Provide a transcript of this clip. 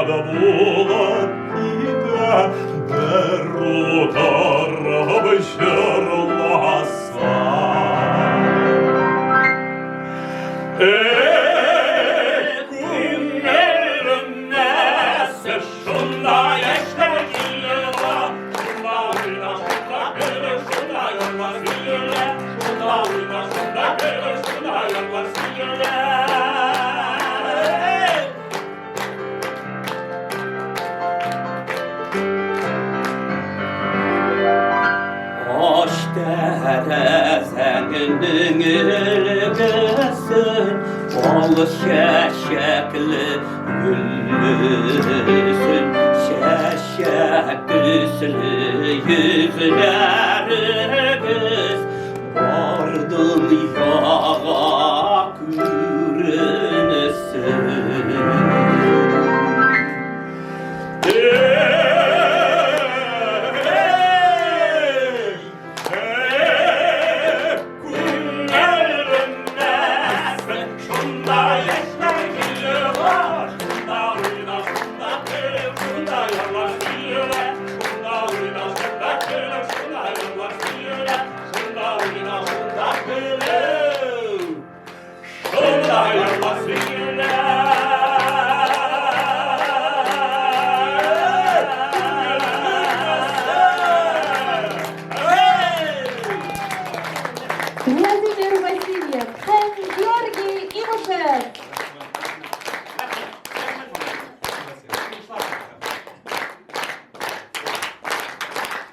da bulan gide Beru tarafı şırlasa Günlerin nesi şunda yaşlar gülüla Şunda oyna şunda gülür şunda yorlar gülüle Şunda oyna şunda gülür şunda yorlar gülüle Hoş terezenin ülgüsün Bol şeşekli güllüsün Şeşek üslü yüzleri